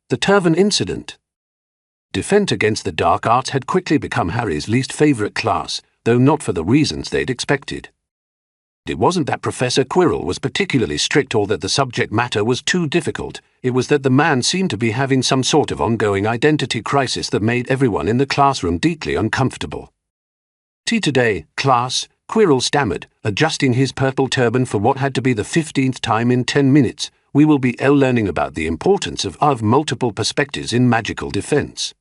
The Turban incident. Defense against the dark arts had quickly become Harry's least favourite class, though not for the reasons they'd expected. It wasn't that Professor Quirrell was particularly strict or that the subject matter was too difficult. It was that the man seemed to be having some sort of ongoing identity crisis that made everyone in the classroom deeply uncomfortable. "Tea today, class," Quirrell stammered, adjusting his purple turban for what had to be the 15th time in 10 minutes. "We will be learning about the importance of multiple perspectives in magical defense."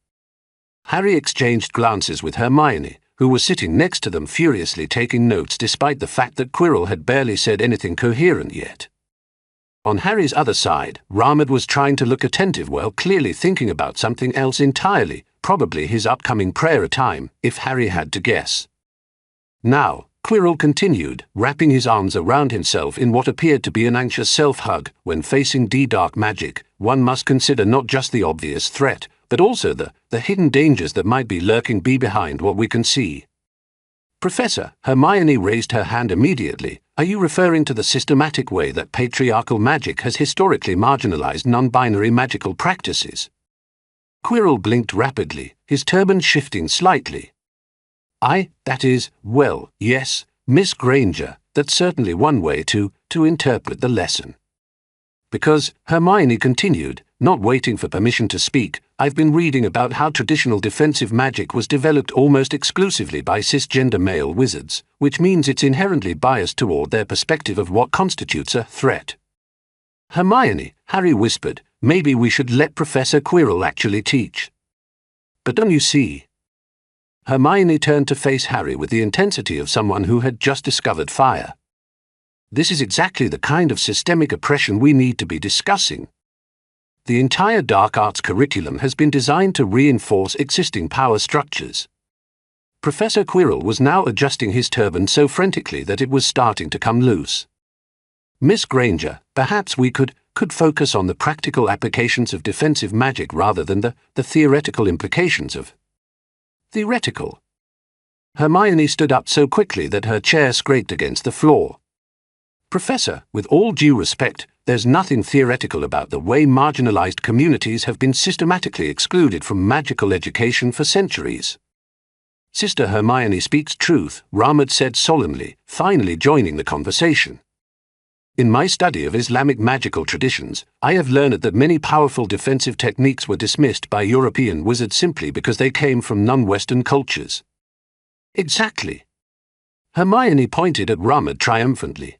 Harry exchanged glances with Hermione, who was sitting next to them furiously taking notes despite the fact that Quirrell had barely said anything coherent yet. On Harry's other side, Ramad was trying to look attentive while clearly thinking about something else entirely, probably his upcoming prayer time, if Harry had to guess. "Now," Quirrell continued, wrapping his arms around himself in what appeared to be an anxious self-hug, "when facing dark magic, one must consider not just the obvious threat, but also the hidden dangers that might be lurking behind what we can see." "Professor," Hermione raised her hand immediately, "are you referring to the systematic way that patriarchal magic has historically marginalized non-binary magical practices?" Quirrell blinked rapidly, his turban shifting slightly. That is, well, yes, Miss Granger, that's certainly one way to interpret the lesson." "Because," Hermione continued, not waiting for permission to speak, "I've been reading about how traditional defensive magic was developed almost exclusively by cisgender male wizards, which means it's inherently biased toward their perspective of what constitutes a threat." "Hermione," Harry whispered, "maybe we should let Professor Quirrell actually teach." "But don't you see?" Hermione turned to face Harry with the intensity of someone who had just discovered fire. "This is exactly the kind of systemic oppression we need to be discussing. The entire dark arts curriculum has been designed to reinforce existing power structures." Professor Quirrell was now adjusting his turban so frantically that it was starting to come loose. "Miss Granger, perhaps we could focus on the practical applications of defensive magic rather than the theoretical implications of..." "Theoretical?" Hermione stood up so quickly that her chair scraped against the floor. "Professor, with all due respect, there's nothing theoretical about the way marginalized communities have been systematically excluded from magical education for centuries." "Sister Hermione speaks truth," Ramad said solemnly, finally joining the conversation. "In my study of Islamic magical traditions, I have learned that many powerful defensive techniques were dismissed by European wizards simply because they came from non-Western cultures." "Exactly." Hermione pointed at Ramad triumphantly.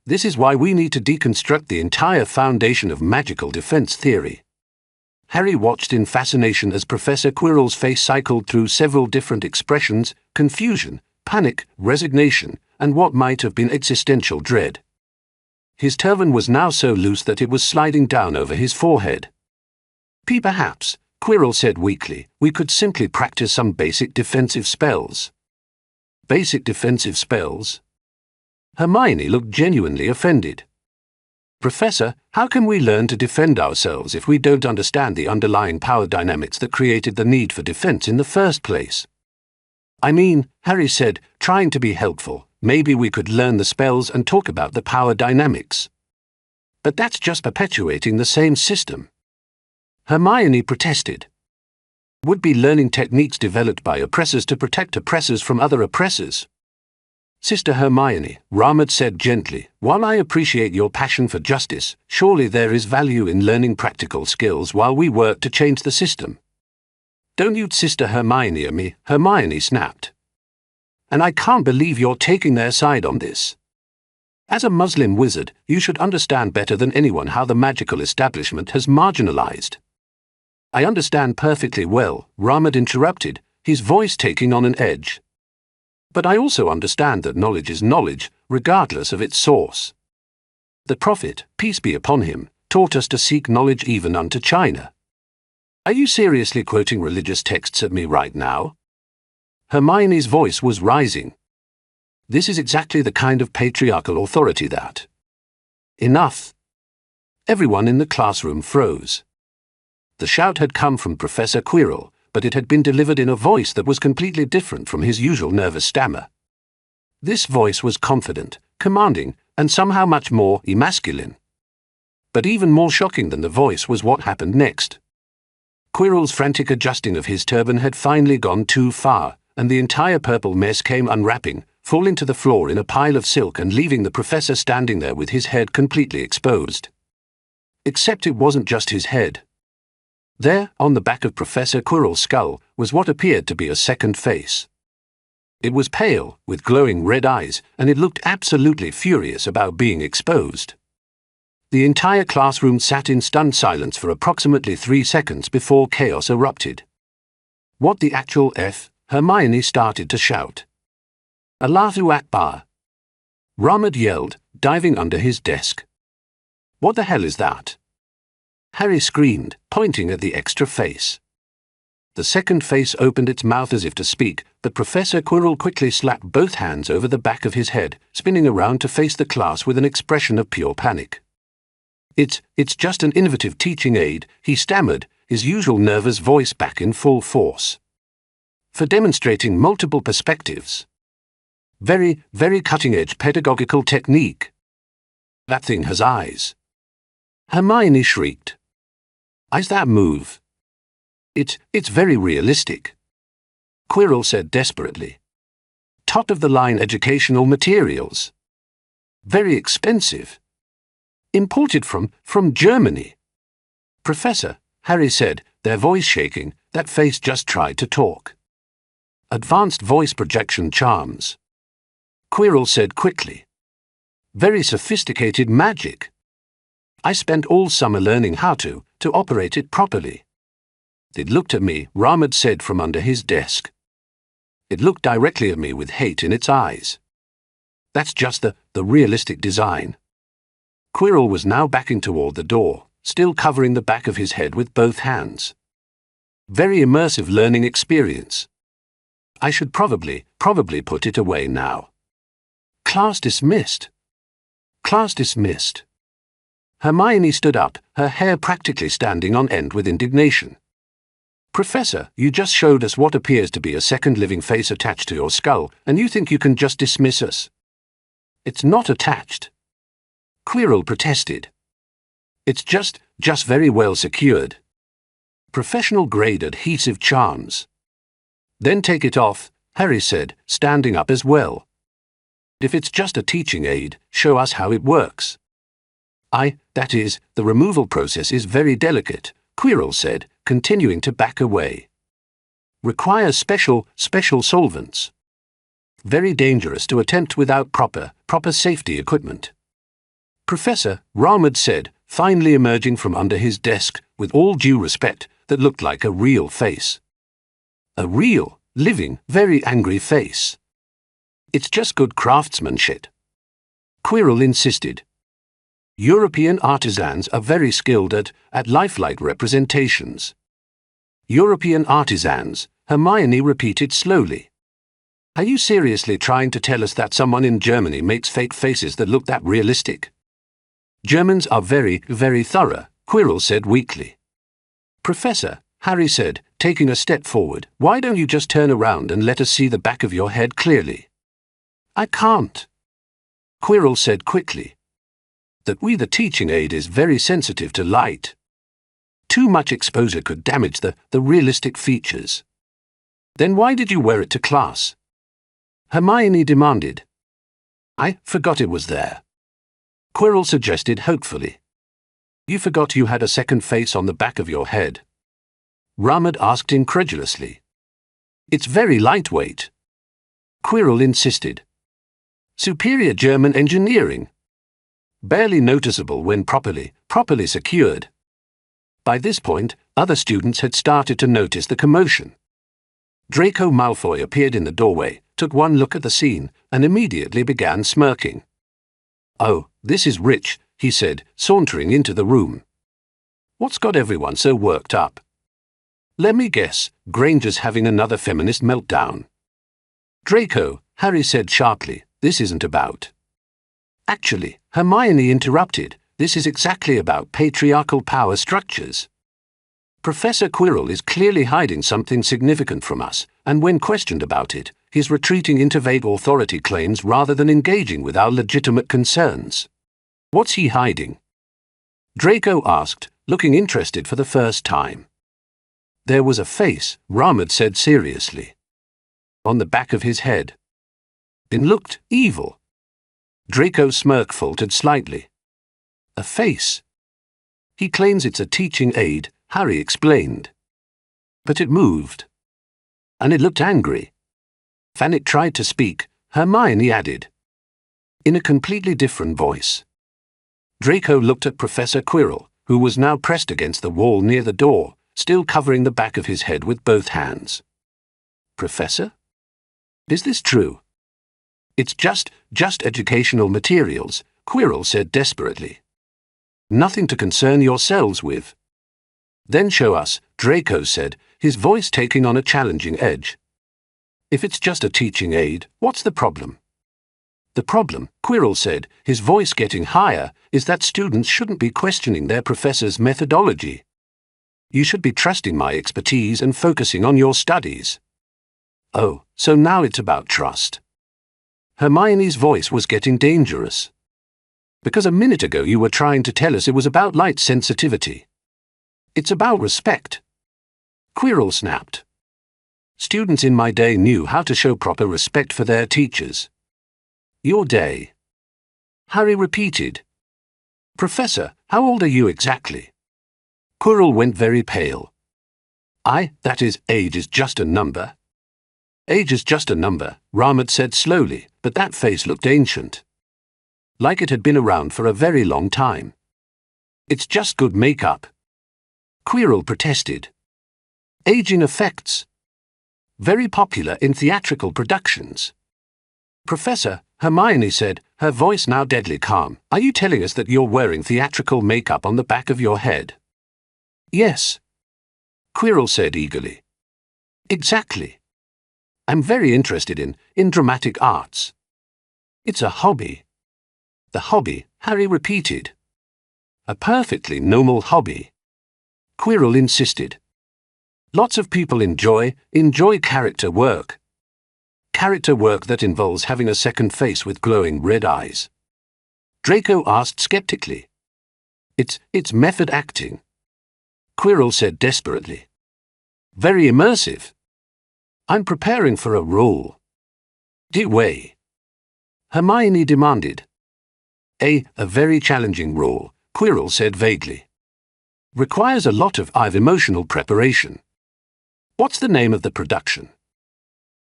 "This is why we need to deconstruct the entire foundation of magical defense theory." Harry watched in fascination as Professor Quirrell's face cycled through several different expressions: confusion, panic, resignation, and what might have been existential dread. His turban was now so loose that it was sliding down over his forehead. "Perhaps," Quirrell said weakly, "we could simply practice some basic defensive spells." "Basic defensive spells?" Hermione looked genuinely offended. "Professor, how can we learn to defend ourselves if we don't understand the underlying power dynamics that created the need for defense in the first place?" "I mean," Harry said, trying to be helpful, "maybe we could learn the spells and talk about the power dynamics." "But that's just perpetuating the same system." Hermione protested. "Would be learning techniques developed by oppressors to protect oppressors from other oppressors." "Sister Hermione," Ramad said gently, "while I appreciate your passion for justice, surely there is value in learning practical skills while we work to change the system." "Don't you Sister Hermione me," Hermione snapped. "And I can't believe you're taking their side on this. As a Muslim wizard, you should understand better than anyone how the magical establishment has marginalized." "I understand perfectly well," Ramad interrupted, his voice taking on an edge. "But I also understand that knowledge is knowledge, regardless of its source. The Prophet, peace be upon him, taught us to seek knowledge even unto China." "Are you seriously quoting religious texts at me right now?" Hermione's voice was rising. "This is exactly the kind of patriarchal authority that..." "Enough!" Everyone in the classroom froze. The shout had come from Professor Quirrell, but it had been delivered in a voice that was completely different from his usual nervous stammer. This voice was confident, commanding, and somehow much more emasculine. But even more shocking than the voice was what happened next. Quirrell's frantic adjusting of his turban had finally gone too far, and the entire purple mess came unwrapping, falling to the floor in a pile of silk and leaving the professor standing there with his head completely exposed. Except it wasn't just his head. There, on the back of Professor Quirrell's skull, was what appeared to be a second face. It was pale, with glowing red eyes, and it looked absolutely furious about being exposed. The entire classroom sat in stunned silence for approximately 3 seconds before chaos erupted. "What the actual F?" Hermione started to shout. "Allahu Akbar!" Rahmed yelled, diving under his desk. "What the hell is that?" Harry screamed, pointing at the extra face. The second face opened its mouth as if to speak, but Professor Quirrell quickly slapped both hands over the back of his head, spinning around to face the class with an expression of pure panic. It's just an innovative teaching aid," he stammered, his usual nervous voice back in full force. "For demonstrating multiple perspectives. Very, very cutting-edge pedagogical technique. That thing has eyes." Hermione shrieked. "Eyes that move. It's very realistic," Quirrell said desperately. "Top-of-the-line educational materials. Very expensive. Imported from Germany." "Professor," Harry said, their voice shaking, that face just tried to talk. "Advanced voice projection charms," Quirrell said quickly. "Very sophisticated magic. I spent all summer learning how to operate it properly." "It looked at me," Rahmed said from under his desk. "It looked directly at me with hate in its eyes. That's just the realistic design." Quirrell was now backing toward the door, still covering the back of his head with both hands. "Very immersive learning experience. I should probably put it away now." "Class dismissed." "Class dismissed." Hermione stood up, her hair practically standing on end with indignation. "Professor, you just showed us what appears to be a second living face attached to your skull, and you think you can just dismiss us?" "It's not attached," Quirrell protested. "It's just very well secured. Professional-grade adhesive charms." "Then take it off," Harry said, standing up as well. "If it's just a teaching aid, show us how it works." That is, the removal process is very delicate," Quirrell said, continuing to back away. "Requires special solvents. Very dangerous to attempt without proper safety equipment." "Professor," Rahmed said, finally emerging from under his desk with all due respect that looked like a real face. "A real, living, very angry face. It's just good craftsmanship," Quirrell insisted. "European artisans are very skilled at lifelike representations." "European artisans," Hermione repeated slowly. "Are you seriously trying to tell us that someone in Germany makes fake faces that look that realistic?" "Germans are very, very thorough," Quirrell said weakly. "Professor," Harry said, taking a step forward, "why don't you just turn around and let us see the back of your head clearly?" "I can't," Quirrell said quickly. "That the teaching aid is very sensitive to light. Too much exposure could damage the realistic features." "Then why did you wear it to class?" Hermione demanded. "I forgot it was there," Quirrell suggested hopefully. "You forgot you had a second face on the back of your head?" Rahmed asked incredulously. "It's very lightweight," Quirrell insisted. "Superior German engineering. Barely noticeable when properly secured." By this point, other students had started to notice the commotion. Draco Malfoy appeared in the doorway, took one look at the scene, and immediately began smirking. "Oh, this is rich," he said, sauntering into the room. "What's got everyone so worked up? Let me guess, Granger's having another feminist meltdown." "Draco," Harry said sharply, "this isn't about." "Actually," Hermione interrupted, "this is exactly about patriarchal power structures. Professor Quirrell is clearly hiding something significant from us, and when questioned about it, he's retreating into vague authority claims rather than engaging with our legitimate concerns. What's he hiding?" Draco asked, looking interested for the first time. There was a face, Ramad said seriously, on the back of his head. It looked evil. Draco's smirk faltered slightly. A face. He claims it's a teaching aid, Harry explained. But it moved. And it looked angry. Fannick tried to speak, Hermione added, in a completely different voice. Draco looked at Professor Quirrell, who was now pressed against the wall near the door, still covering the back of his head with both hands. Professor? Is this true? It's just educational materials, Quirrell said desperately. Nothing to concern yourselves with. Then show us, Draco said, his voice taking on a challenging edge. If it's just a teaching aid, what's the problem? The problem, Quirrell said, his voice getting higher, is that students shouldn't be questioning their professor's methodology. You should be trusting my expertise and focusing on your studies. Oh, so now it's about trust. Hermione's voice was getting dangerous. Because a minute ago you were trying to tell us it was about light sensitivity. It's about respect. Quirrell snapped. Students in my day knew how to show proper respect for their teachers. Your day. Harry repeated. Professor, how old are you exactly? Quirrell went very pale. That is, age is just a number. Age is just a number, Ramad said slowly, but that face looked ancient. Like it had been around for a very long time. It's just good makeup. Quirrell protested. Aging effects. Very popular in theatrical productions. Professor, Hermione said, her voice now deadly calm, are you telling us that you're wearing theatrical makeup on the back of your head? Yes. Quirrell said eagerly. Exactly. I'm very interested in dramatic arts. It's a hobby. The hobby, Harry repeated. A perfectly normal hobby. Quirrell insisted. Lots of people enjoy character work. Character work that involves having a second face with glowing red eyes. Draco asked skeptically. It's method acting. Quirrell said desperately. Very immersive. I'm preparing for a role. Di way. Hermione demanded. A very challenging role, Quirrell said vaguely. Requires a lot of emotional preparation. What's the name of the production?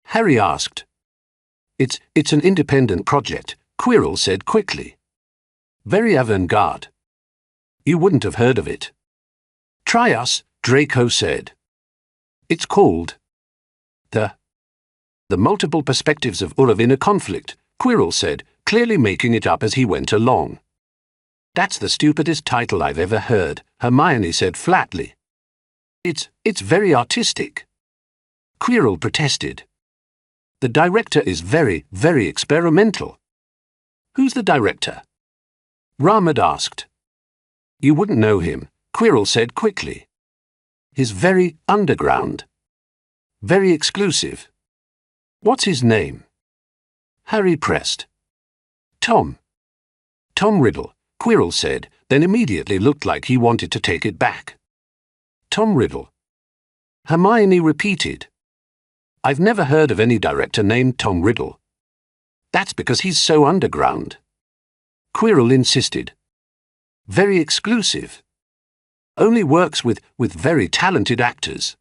Harry asked. It's an independent project, Quirrell said quickly. Very avant-garde. You wouldn't have heard of it. Try us, Draco said. It's called The Multiple Perspectives of Urav in a Conflict, Quirrell said, clearly making it up as he went along. That's the stupidest title I've ever heard, Hermione said flatly. It's very artistic. Quirrell protested. The director is very, very experimental. Who's the director? Ramad asked. You wouldn't know him, Quirrell said quickly. He's very underground. Very exclusive. What's his name? Harry pressed. Tom Riddle, Quirrell said, then immediately looked like he wanted to take it back. Tom Riddle. Hermione repeated. I've never heard of any director named Tom Riddle. That's because he's so underground. Quirrell insisted. Very exclusive. Only works with very talented actors.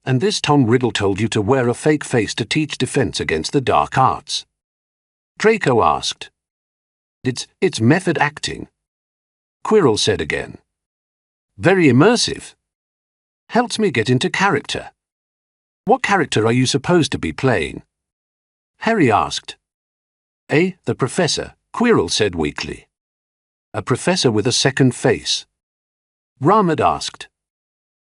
And this Tom Riddle told you to wear a fake face to teach defense against the dark arts. Draco asked. It's method acting. Quirrell said again. Very immersive. Helps me get into character. What character are you supposed to be playing? Harry asked. The professor, Quirrell said weakly. A professor with a second face. Ramad asked.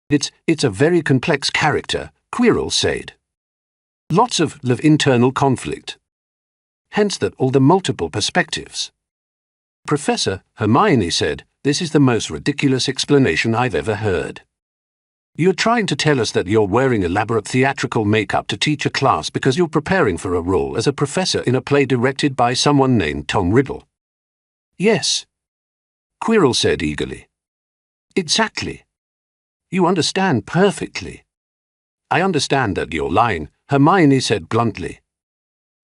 It's a very complex character, Quirrell said. Lots of internal conflict. Hence all the multiple perspectives. Professor, Hermione said, this is the most ridiculous explanation I've ever heard. You're trying to tell us that you're wearing elaborate theatrical makeup to teach a class because you're preparing for a role as a professor in a play directed by someone named Tom Riddle. Yes. Quirrell said eagerly. Exactly. You understand perfectly. I understand that you're lying, Hermione said bluntly.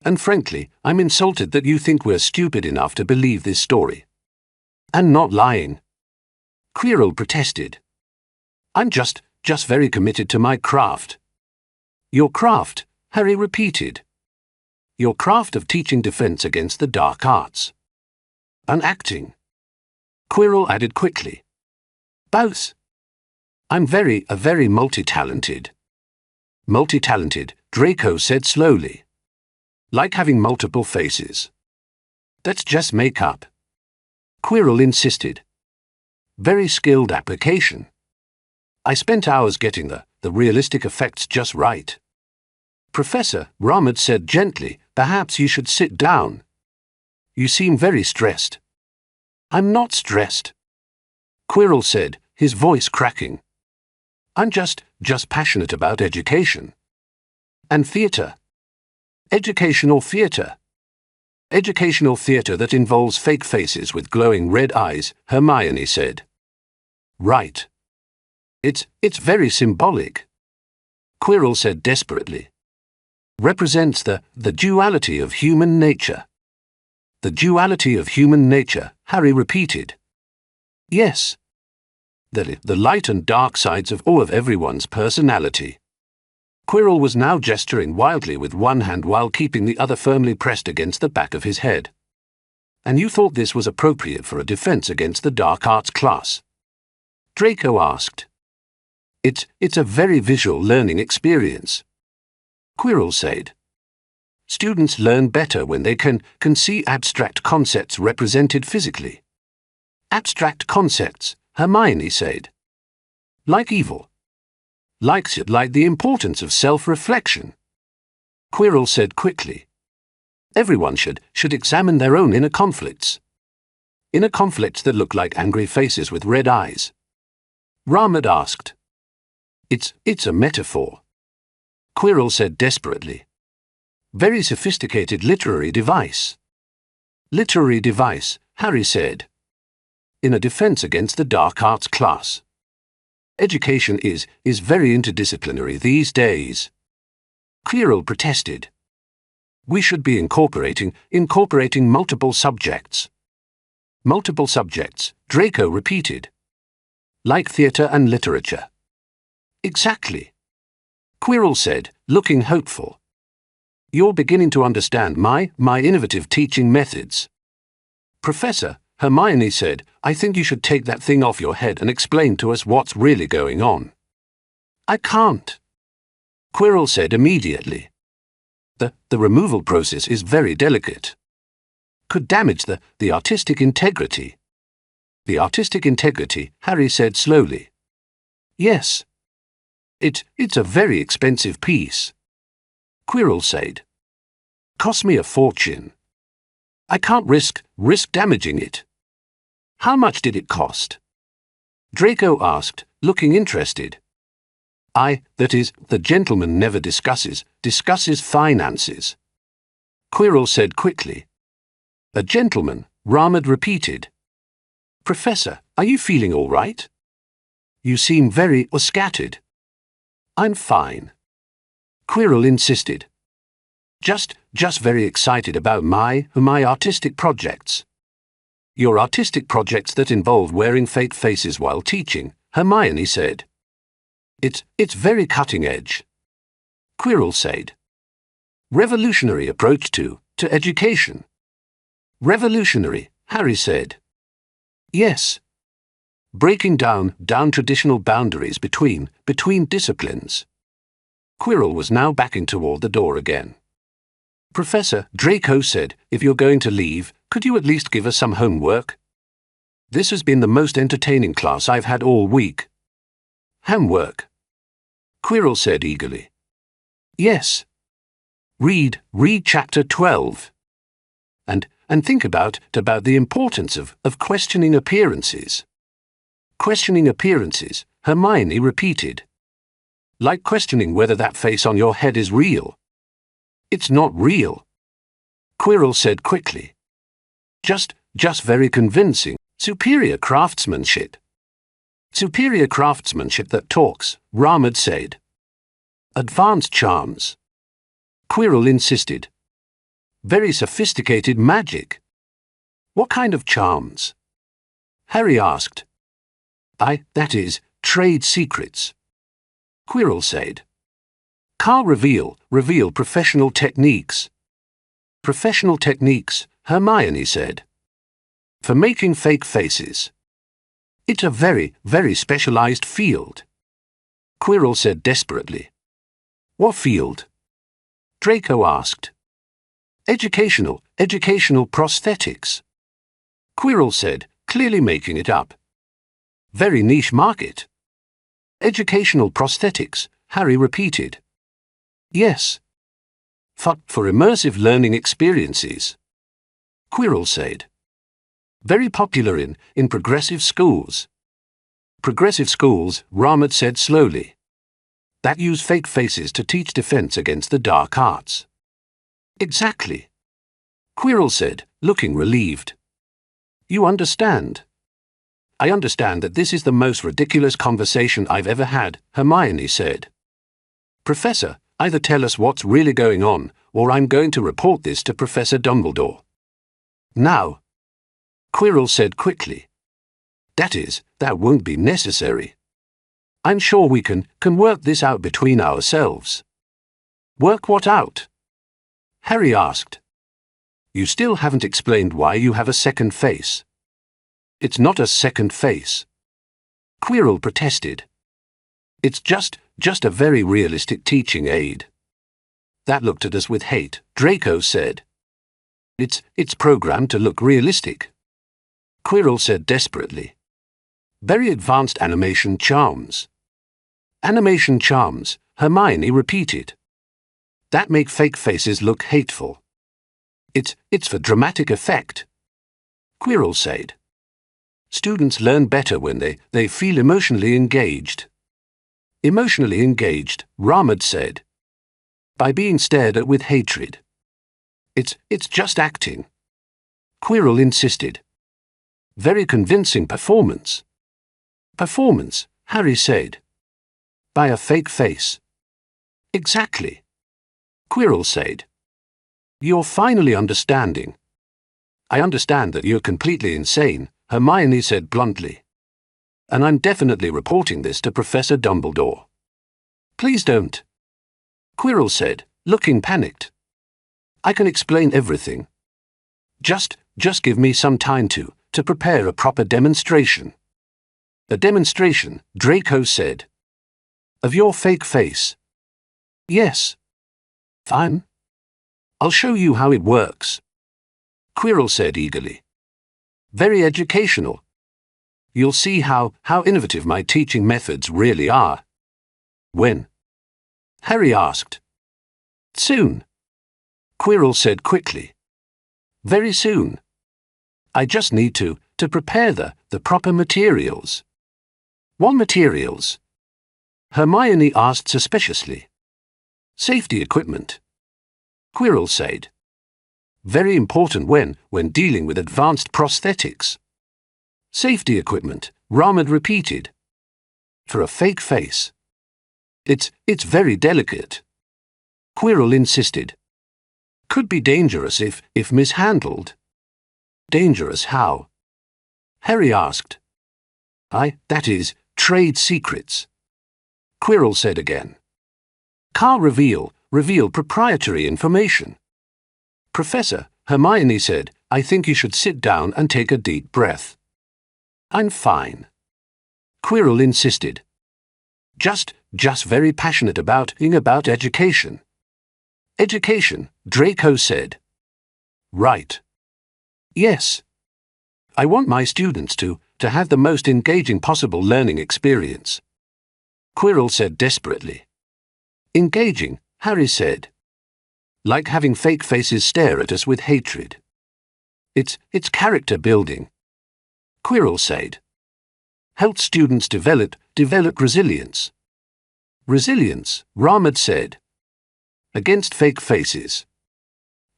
And frankly, I'm insulted that you think we're stupid enough to believe this story. And not lying. Quirrell protested. I'm just very committed to my craft. Your craft, Harry repeated. Your craft of teaching defense against the dark arts. And acting. Quirrell added quickly. Both. I'm very multi-talented. Multi-talented, Draco said slowly. Like having multiple faces. That's just make-up. Quirrell insisted. Very skilled application. I spent hours getting the realistic effects just right. Professor, Ramad said gently, perhaps you should sit down. You seem very stressed. I'm not stressed. Quirrell said, his voice cracking. I'm just passionate about education. And theatre. Educational theatre. Educational theatre that involves fake faces with glowing red eyes, Hermione said. Right. It's very symbolic. Quirrell said desperately. Represents the duality of human nature. The duality of human nature, Harry repeated. Yes. The light and dark sides of everyone's personality. Quirrell was now gesturing wildly with one hand while keeping the other firmly pressed against the back of his head. And you thought this was appropriate for a defense against the dark arts class? Draco asked. It's a very visual learning experience. Quirrell said. Students learn better when they can see abstract concepts represented physically. Abstract concepts, Hermione said. Like evil. Like the importance of self-reflection. Quirrell said quickly. Everyone should examine their own inner conflicts. Inner conflicts that look like angry faces with red eyes. Ramad asked. It's a metaphor. Quirrell said desperately. Very sophisticated literary device. Literary device, Harry said. In a defense against the dark arts class. Education is very interdisciplinary these days. Quirrell protested. We should be incorporating multiple subjects. Multiple subjects, Draco repeated. Like theatre and literature. Exactly. Quirrell said, looking hopeful. You're beginning to understand my innovative teaching methods. Professor, Hermione said, I think you should take that thing off your head and explain to us what's really going on. I can't. Quirrell said immediately. The removal process is very delicate. Could damage the artistic integrity. The artistic integrity, Harry said slowly. Yes. It's a very expensive piece. Quirrell said. Cost me a fortune. I can't risk damaging it. How much did it cost? Draco asked, looking interested. The gentleman never discusses finances. Quirrell said quickly. A gentleman, Ramad repeated. Professor, are you feeling all right? You seem very scattered. I'm fine. Quirrell insisted. Just very excited about my artistic projects. Your artistic projects that involve wearing fake faces while teaching, Hermione said. It's very cutting edge. Quirrell said. Revolutionary approach to education. Revolutionary, Harry said. Yes. Breaking down traditional boundaries between disciplines. Quirrell was now backing toward the door again. Professor, Draco said, if you're going to leave, could you at least give us some homework? This has been the most entertaining class I've had all week. Homework. Quirrell said eagerly. Yes. Read chapter 12. And think about the importance of questioning appearances. Questioning appearances, Hermione repeated. Like questioning whether that face on your head is real. It's not real. Quirrell said quickly. Just very convincing, Superior craftsmanship. Superior craftsmanship that talks, Ramad said. Advanced charms. Quirrell insisted. Very sophisticated magic. What kind of charms? Harry asked. That is, trade secrets. Quirrell said. Carl reveal professional techniques. Professional techniques, Hermione said. For making fake faces. It's a very, very specialized field. Quirrell said desperately. What field? Draco asked. Educational prosthetics. Quirrell said, clearly making it up. Very niche market. Educational prosthetics, Harry repeated. Yes. For immersive learning experiences. Quirrell said. Very popular in progressive schools. Progressive schools, Ramad said slowly. That use fake faces to teach defense against the dark arts. Exactly. Quirrell said, looking relieved. You understand. I understand that this is the most ridiculous conversation I've ever had, Hermione said. Professor, either tell us what's really going on, or I'm going to report this to Professor Dumbledore. Now. Quirrell said quickly. That won't be necessary. I'm sure we can work this out between ourselves. Work what out? Harry asked. You still haven't explained why you have a second face. It's not a second face. Quirrell protested. It's just a very realistic teaching aid. That looked at us with hate, Draco said. It's programmed to look realistic. Quirrell said desperately. Very advanced animation charms. Animation charms, Hermione repeated. That make fake faces look hateful. It's for dramatic effect. Quirrell said. Students learn better when they feel emotionally engaged. Emotionally engaged, Ramad said. By being stared at with hatred. It's just acting. Quirrell insisted. Very convincing performance. Performance, Harry said. By a fake face. Exactly. Quirrell said. You're finally understanding. I understand that you're completely insane, Hermione said bluntly. And I'm definitely reporting this to Professor Dumbledore. Please don't. Quirrell said, looking panicked. I can explain everything. Just give me some time to prepare a proper demonstration. A demonstration, Draco said. Of your fake face. Yes. Fine. I'll show you how it works. Quirrell said eagerly. Very educational. You'll see how innovative my teaching methods really are. When? Harry asked. Soon. Quirrell said quickly. Very soon. I just need to prepare the proper materials. What materials? Hermione asked suspiciously. Safety equipment. Quirrell said. Very important when dealing with advanced prosthetics. Safety equipment, Ramad repeated. For a fake face. It's very delicate. Quirrell insisted. Could be dangerous if mishandled. Dangerous how? Harry asked. That is, trade secrets. Quirrell said again. Carl reveal proprietary information. Professor, Hermione said, I think you should sit down and take a deep breath. I'm fine. Quirrell insisted. Just very passionate about education. Education, Draco said. Right. Yes. I want my students to have the most engaging possible learning experience. Quirrell said desperately. Engaging, Harry said. Like having fake faces stare at us with hatred. It's character building. Quirrell said. Help students develop resilience. Resilience, Ramad said. Against fake faces.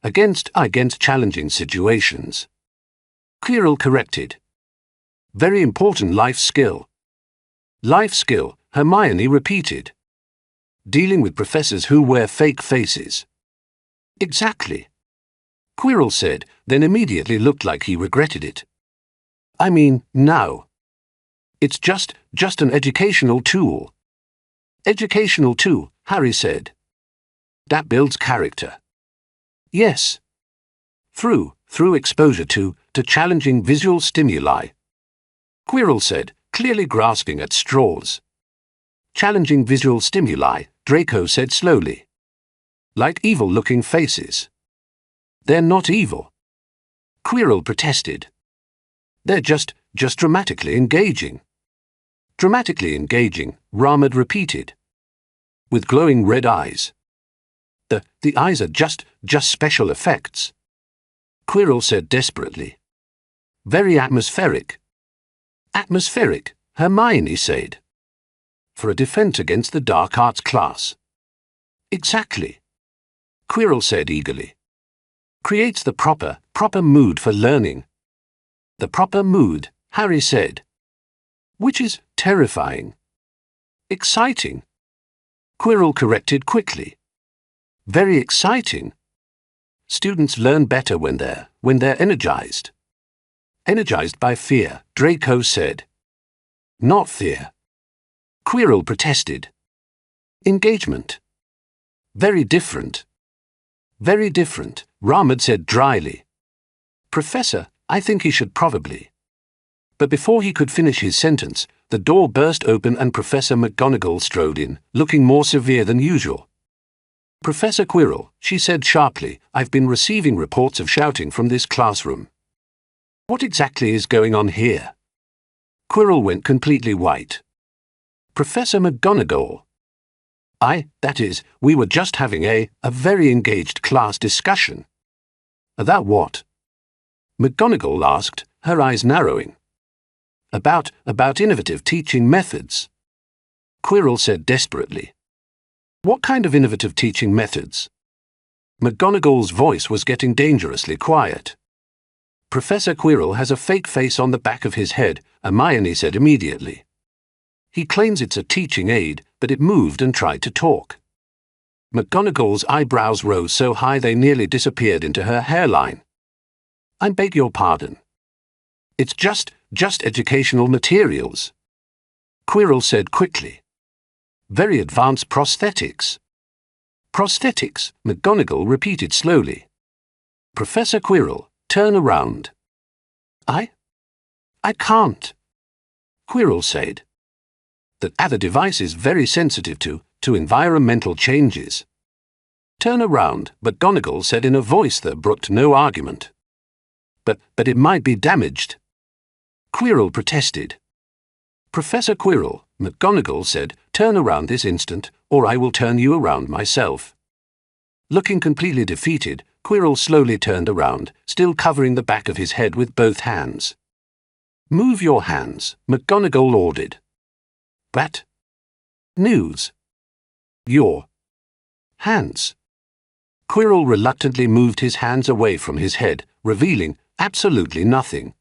Against challenging situations. Quirrell corrected. Very important life skill. Life skill, Hermione repeated. Dealing with professors who wear fake faces. Exactly. Quirrell said, then immediately looked like he regretted it. I mean, now. It's just an educational tool. Educational tool, Harry said. That builds character. Yes. Through exposure to challenging visual stimuli. Quirrell said, clearly grasping at straws. Challenging visual stimuli, Draco said slowly. Like evil-looking faces. They're not evil. Quirrell protested. They're just dramatically engaging. Dramatically engaging, Ramad repeated. With glowing red eyes. The eyes are just special effects. Quirrell said desperately. Very atmospheric. Atmospheric, Hermione said. For a defense against the dark arts class. Exactly. Quirrell said eagerly. Creates the proper mood for learning. The proper mood, Harry said. Which is terrifying. Exciting. Quirrell corrected quickly. Very exciting. Students learn better when they're energized. Energized by fear, Draco said. Not fear. Quirrell protested. Engagement. Very different. Very different, Ramad said dryly. Professor, I think he should probably. But before he could finish his sentence, the door burst open and Professor McGonagall strode in, looking more severe than usual. Professor Quirrell, she said sharply, I've been receiving reports of shouting from this classroom. What exactly is going on here? Quirrell went completely white. Professor McGonagall. That is, we were just having a very engaged class discussion. That what? McGonagall asked, her eyes narrowing. About innovative teaching methods. Quirrell said desperately. What kind of innovative teaching methods? McGonagall's voice was getting dangerously quiet. Professor Quirrell has a fake face on the back of his head, Hermione said immediately. He claims it's a teaching aid, but it moved and tried to talk. McGonagall's eyebrows rose so high they nearly disappeared into her hairline. I beg your pardon. It's just educational materials. Quirrell said quickly. Very advanced prosthetics. Prosthetics, McGonagall repeated slowly. Professor Quirrell, turn around. I can't. Quirrell said. That other device is very sensitive to environmental changes. Turn around, McGonagall said in a voice that brooked no argument. But it might be damaged. Quirrell protested. Professor Quirrell, McGonagall said, turn around this instant, or I will turn you around myself. Looking completely defeated, Quirrell slowly turned around, still covering the back of his head with both hands. Move your hands, McGonagall ordered. But news. Your hands. Quirrell reluctantly moved his hands away from his head, revealing absolutely nothing.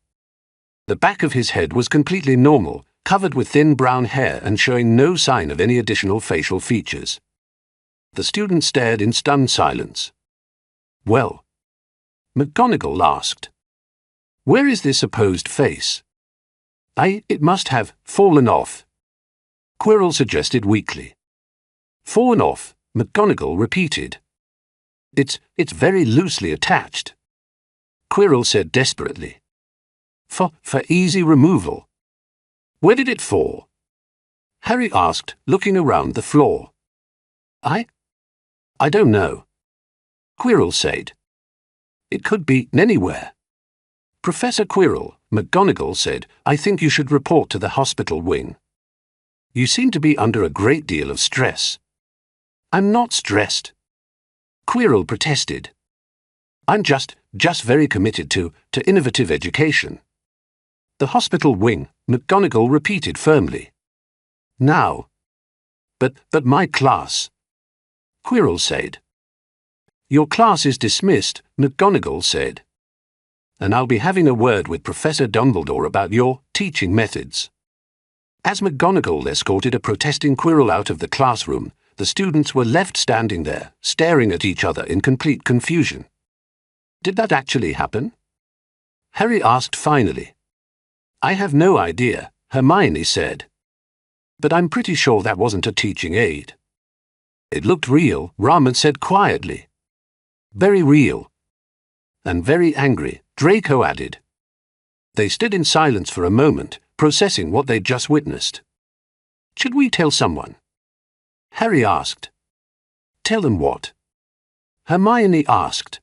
The back of his head was completely normal, covered with thin brown hair and showing no sign of any additional facial features. The student stared in stunned silence. Well? McGonagall asked. Where is this supposed face? It must have fallen off. Quirrell suggested weakly. Fallen off, McGonagall repeated. It's very loosely attached. Quirrell said desperately. For easy removal. Where did it fall? Harry asked, looking around the floor. I don't know. Quirrell said. It could be anywhere. Professor Quirrell, McGonagall said, I think you should report to the hospital wing. You seem to be under a great deal of stress. I'm not stressed. Quirrell protested. I'm just very committed to innovative education. The hospital wing, McGonagall repeated firmly. Now. But my class. Quirrell said. Your class is dismissed, McGonagall said. and I'll be having a word with Professor Dumbledore about your teaching methods." As McGonagall escorted a protesting Quirrell out of the classroom, the students were left standing there, staring at each other in complete confusion. Did that actually happen? Harry asked finally. "I have no idea," Hermione said. "But I'm pretty sure that wasn't a teaching aid." "It looked real," Ron said quietly. "Very real." "And very angry," Draco added. They stood in silence for a moment, processing what they'd just witnessed. "Should we tell someone?" Harry asked. "Tell them what?" Hermione asked.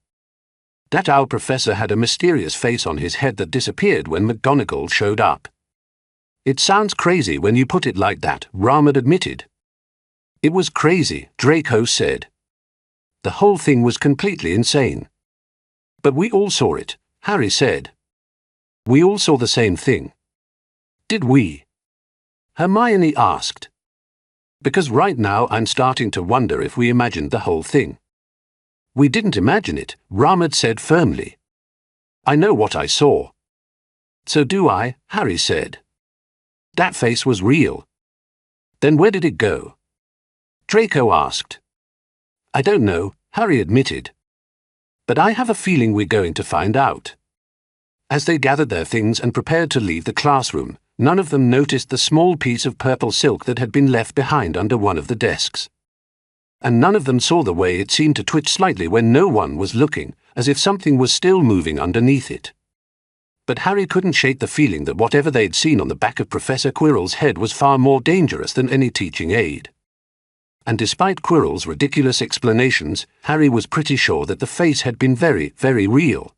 That owl professor had a mysterious face on his head that disappeared when McGonagall showed up. "It sounds crazy when you put it like that," Ron admitted. "It was crazy," Draco said. "The whole thing was completely insane." "But we all saw it," Harry said. "We all saw the same thing." "Did we?" Hermione asked. "Because right now I'm starting to wonder if we imagined the whole thing." "We didn't imagine it," Ron said firmly. "I know what I saw." "So do I," Harry said. "That face was real." "Then where did it go?" Draco asked. "I don't know," Harry admitted. "But I have a feeling we're going to find out." As they gathered their things and prepared to leave the classroom, none of them noticed the small piece of purple silk that had been left behind under one of the desks. And none of them saw the way it seemed to twitch slightly when no one was looking, as if something was still moving underneath it. But Harry couldn't shake the feeling that whatever they'd seen on the back of Professor Quirrell's head was far more dangerous than any teaching aid. And despite Quirrell's ridiculous explanations, Harry was pretty sure that the face had been very, very real.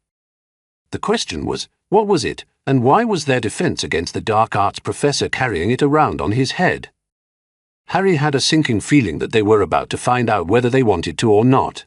The question was, what was it, and why was their defense against the dark arts professor carrying it around on his head? Harry had a sinking feeling that they were about to find out whether they wanted to or not.